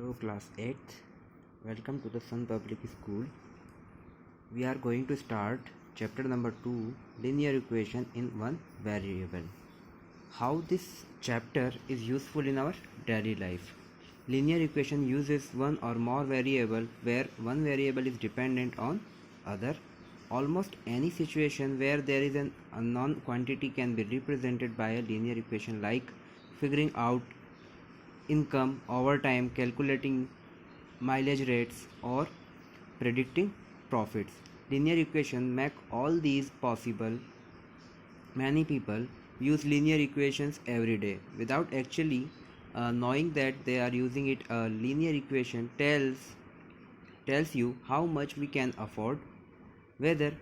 Hello class 8th, welcome to the Sun Public School. We are going to start chapter number 2, linear equation in one variable. How this chapter is useful in our daily life. Linear equation uses one or more variable where one variable is dependent on other. Almost any situation where there is an unknown quantity can be represented by a linear equation, like figuring out income over time, calculating mileage rates, or predicting profits. Linear equations make all these possible. Many people use linear equations every day without actually knowing that they are using it. A linear equation tells you how much we can afford, whether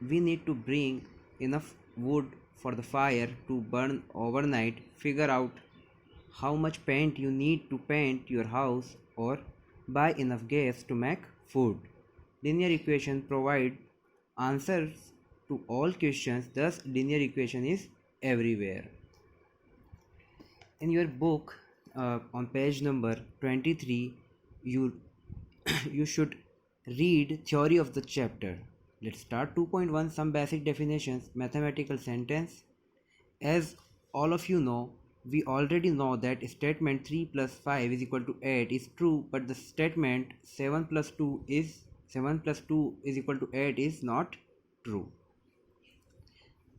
we need to bring enough wood for the fire to burn overnight, figure out how much paint you need to paint your house, or buy enough gas to make food. Linear equations provide answers to all questions, thus linear equation is everywhere. In your book, on page number 23, you you should read theory of the chapter. Let's start 2.1, some basic definitions, mathematical sentence. As all of you know, we already know that statement 3 plus 5 is equal to 8 is true, but the statement 7 plus 2 is equal to 8 is not true.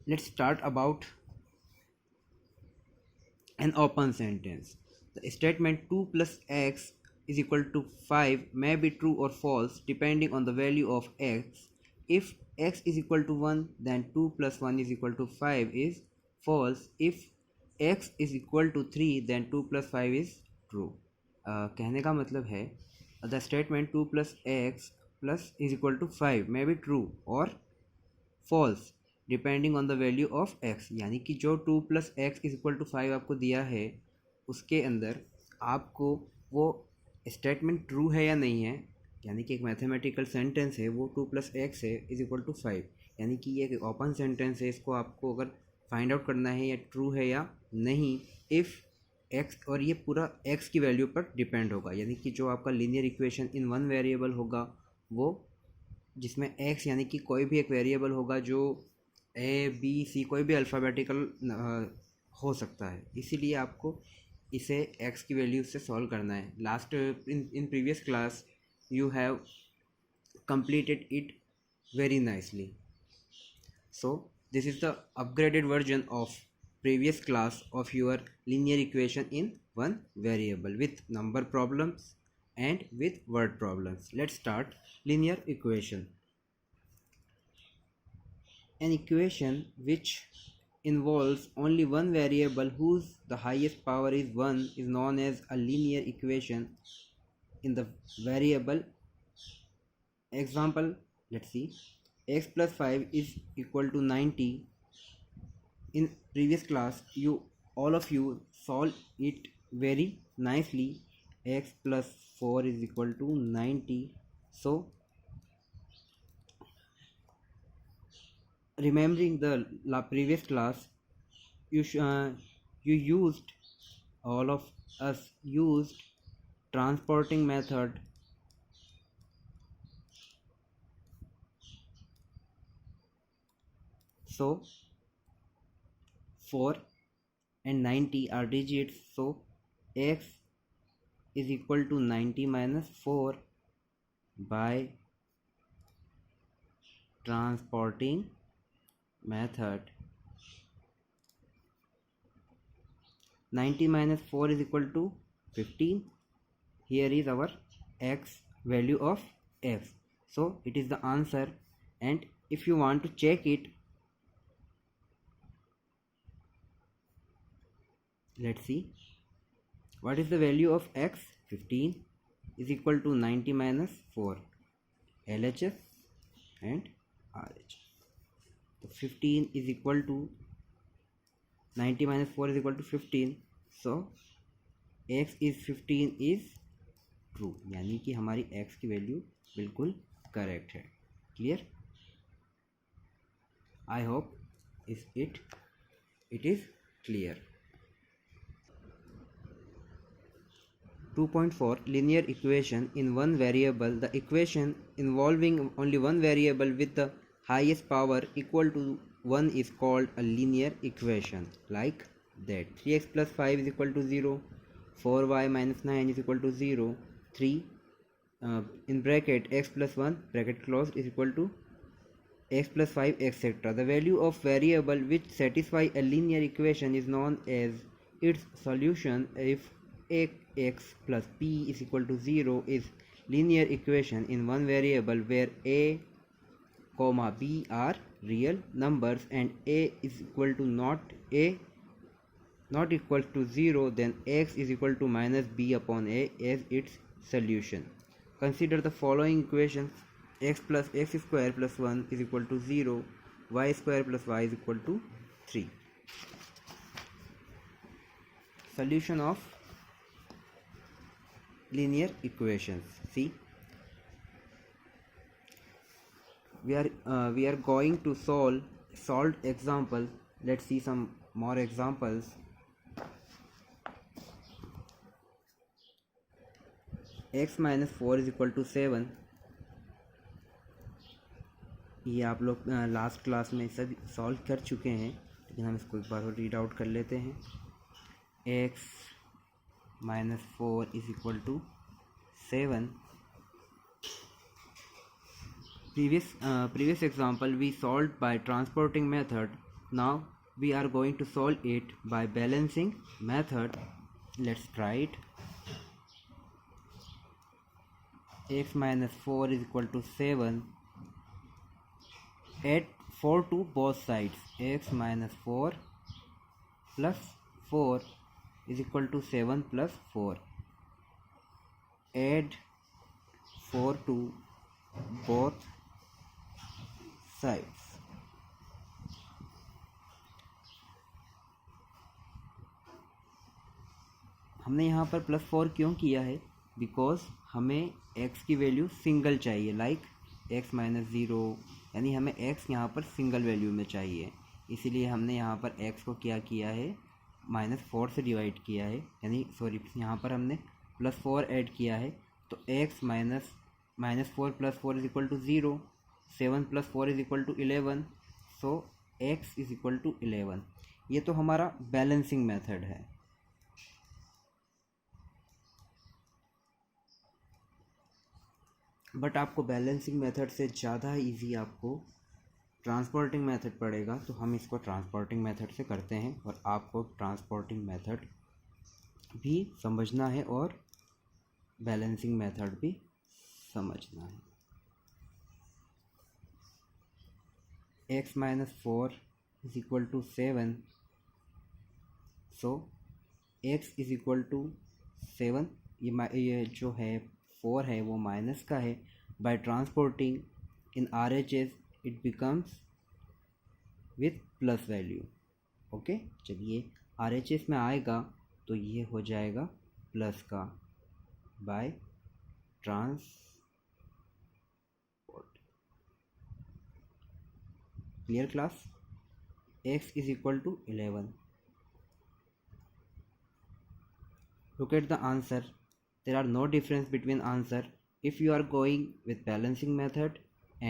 Let's start about an open sentence. The statement 2 plus x is equal to 5 may be true or false depending on the value of x. If x is equal to 1, then 2 plus 1 is equal to 5 is false. If x is equal to 3, then 2 plus 5 is true. कहने का मतलब है the statement 2 plus x plus is equal to 5 may be true or false depending on the value of x, यानी कि जो 2 plus x is equal to 5 आपको दिया है उसके अंदर आपको वो स्टेटमेंट ट्रू है या नहीं है, यानी कि एक मैथमेटिकल सेंटेंस है वो 2 प्लस एक्स है इज इक्वल टू 5, यानी कि ये एक ओपन सेंटेंस है, इसको आपको अगर फाइंड आउट करना है या ट्रू है या नहीं इफ़ एक्स, और ये पूरा एक्स की वैल्यू पर डिपेंड होगा, यानी कि जो आपका linear equation in one variable होगा वो जिसमें एक्स यानी कि कोई भी एक वेरिएबल होगा जो ए बी सी कोई भी अल्फ़ाबेटिकल हो सकता है, इसीलिए आपको इसे एक्स की वैल्यू से सॉल्व करना है. Last in previous class you have completed it very nicely. So this is the upgraded version of previous class of your linear equation in one variable with number problems and with word problems. Let's start linear equation. An equation which involves only one variable whose the highest power is 1 is known as a linear equation. In the variable example, let's see, x plus 5 is equal to 90. In previous class all of you solve it very nicely. X plus 4 is equal to 90. So remembering the previous class, you used all of us used transporting method. So 4 and 90 are digits, so x is equal to 90 minus 4 by transporting method. 90 minus 4 is equal to 15. Here is our x, value of x, so it is the answer. And if you want to check it, let's see what is the value of x. 15 is equal to 90 minus 4, LHS and RH. So 15 is equal to 90 minus 4 is equal to 15, so x is 15 is true, यानी कि हमारी x की value बिल्कुल correct है. Clear? I hope it is clear. 2.4 Linear equation in one variable. The equation involving only one variable with the highest power equal to 1 is called a linear equation, like that 3x plus 5 is equal to 0, 4y minus 9 is equal to 0, 3 in bracket x plus 1 bracket closed is equal to x plus 5, etc. The value of variable which satisfy a linear equation is known as its solution. If x plus p is equal to 0 is linear equation in one variable where a comma b are real numbers and a is equal to not equal to 0, then x is equal to minus b upon a as its solution. Consider the following equations: x plus x square plus 1 is equal to 0, y square plus y is equal to 3. Solution of linear equations. See, we are going to solve example. Let's see some more examples. x minus 4 is equal to 7. ये आप लोग last class में सब solve कर चुके हैं, लेकिन हम इसको एक बार और रीड आउट कर लेते हैं. x minus 4 is equal to 7. Previous example we solved by transporting method. Now we are going to solve it by balancing method. Let's try it. X minus 4 is equal to 7. Add 4 to both sides. X minus 4 plus 4 is equal to 7 plus 4. Add 4 to both sides. हमने यहाँ पर plus 4 क्यों किया है? Because हमें x की value single चाहिए, like x minus 0, यानी हमें x यहाँ पर सिंगल वैल्यू में चाहिए. इसीलिए हमने यहाँ पर x को क्या किया है, -4 से डिवाइड किया है, यानी सॉरी यहाँ पर हमने +4 ऐड किया है. तो x -4 plus 4 is equal to 0, 7 plus 4 is equal to 11. So x is equal to 11. ये तो हमारा बैलेंसिंग मेथड है. बट आपको बैलेंसिंग मेथड से ज़्यादा इजी आपको ट्रांसपोर्टिंग मेथड पड़ेगा, तो हम इसको ट्रांसपोर्टिंग मेथड से करते हैं. और आपको ट्रांसपोर्टिंग मेथड भी समझना है और बैलेंसिंग मेथड भी समझना है. x minus 4 is equal to 7. So x is equal to 7. ये जो है 4 है वो माइनस का है. By transporting in RHS it becomes with plus value. Okay, चलिए RHS में आएगा तो ये हो जाएगा प्लस का by transport. Clear class? x is equal to 11. Look at the answer. There are no difference between answer if you are going with balancing method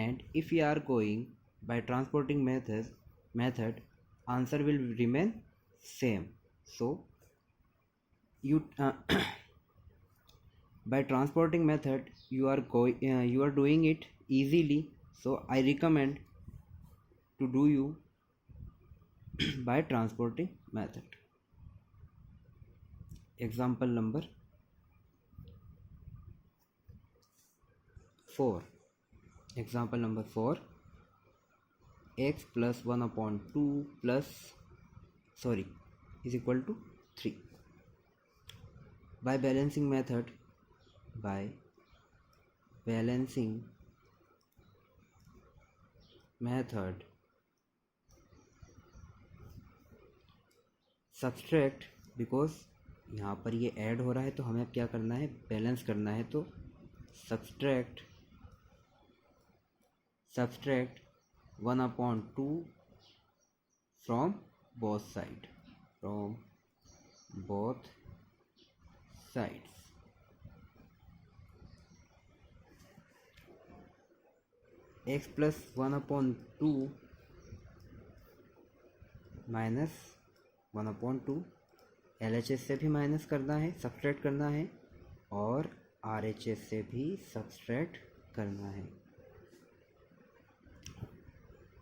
and if you are going by transporting method, answer will remain same. So you by transporting method you are doing it easily. So I recommend to do you by transporting method. Example number 4. Example number 4. X plus 1 upon 2 is equal to 3. By balancing method, subtract, because यहाँ पर ये add हो रहा है तो हमें अब क्या करना है, बैलेंस करना है. तो subtract 1 upon 2 from both sides. X plus 1/2 minus 1/2 LHS से भी माइनस करना है, सब्सट्रैक्ट करना है, और RHS से भी सब्सट्रैक्ट करना है।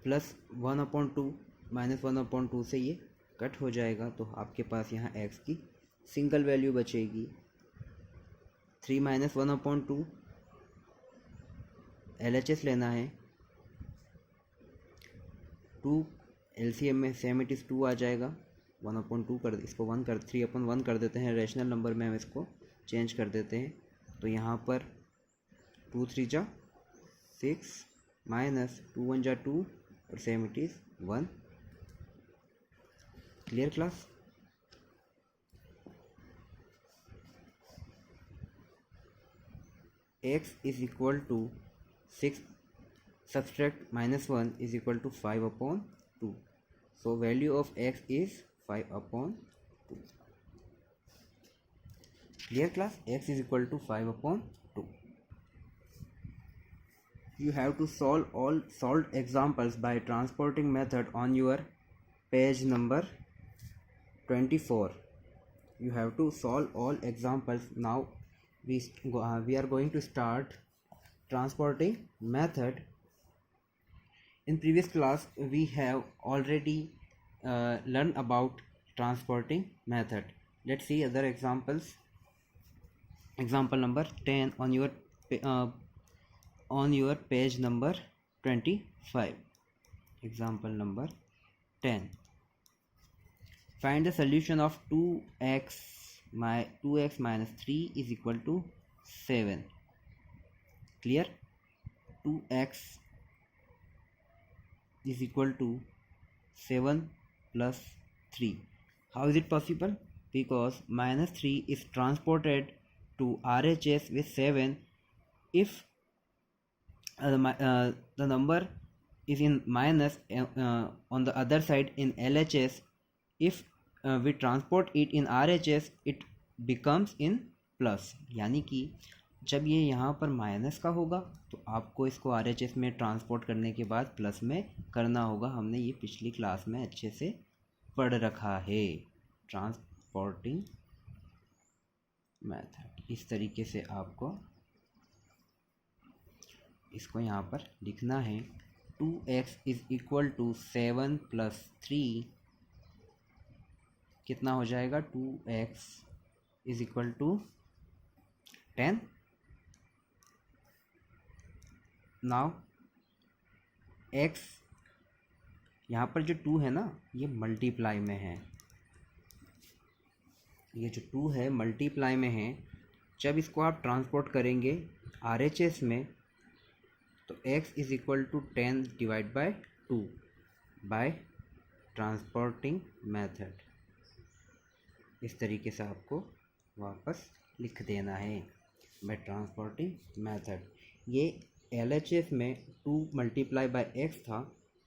प्लस 1/2 माइनस 1/2 से ये कट हो जाएगा, तो आपके पास यहाँ x की सिंगल वैल्यू बचेगी। 3 माइनस 1/2 LHS लेना है, 2 LCM में सेम इट इज़ 2 आ जाएगा, 1/2 कर, इसको 3/1 कर देते हैं, रेशनल नंबर में हम इसको चेंज कर देते हैं। तो यहाँ पर 2 3 जा 6 माइनस 2 1 जा 2 और same it is 1। Clear class? x is equal to 6 subtract minus 1 is equal to 5/2. So value of x is 5/2. Clear class? X is equal to 5/2. You have to solve all solved examples by transporting method on your page number 24. You have to solve all examples. Now we are going to start transporting method. In previous class we have already learned about transporting method. Let's see other examples. Example number 10 on your page number 25. Example number 10. Find the solution of 2x minus 3 is equal to 7. Clear? 2x is equal to 7 plus 3. How is it possible? Because minus 3 is transported to RHS with 7 if the number is in minus on the other side in LHS. If we transport it in RHS it becomes in plus, यानी कि जब ये यहाँ पर minus का होगा तो आपको इसको RHS में ट्रांसपोर्ट करने के बाद प्लस में करना होगा। हमने ये पिछली क्लास में अच्छे से पढ़ रखा है। ट्रांसपोर्टिंग मेथड इस तरीके से आपको इसको यहाँ पर लिखना है। 2x is equal to 7 plus 3 कितना हो जाएगा? 2x is equal to 10। Now x यहाँ पर जो 2 है ना ये मल्टीप्लाई में है, ये जो 2 है मल्टीप्लाई में है। जब इसको आप ट्रांसपोर्ट करेंगे RHS में तो x is equal to 10 divide by 2 by transporting method. इस तरीके से आपको वापस लिख देना है बाय ट्रांसपोर्टिंग मेथड। ये LHS में 2 मल्टीप्लाई बाय x था,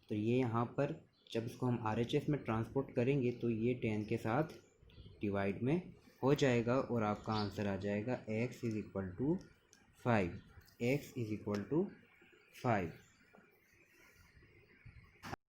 तो ये यहाँ पर जब इसको हम RHS में ट्रांसपोर्ट करेंगे तो ये 10 के साथ डिवाइड में हो जाएगा और आपका आंसर आ जाएगा x is equal to 5। x is equal to 5।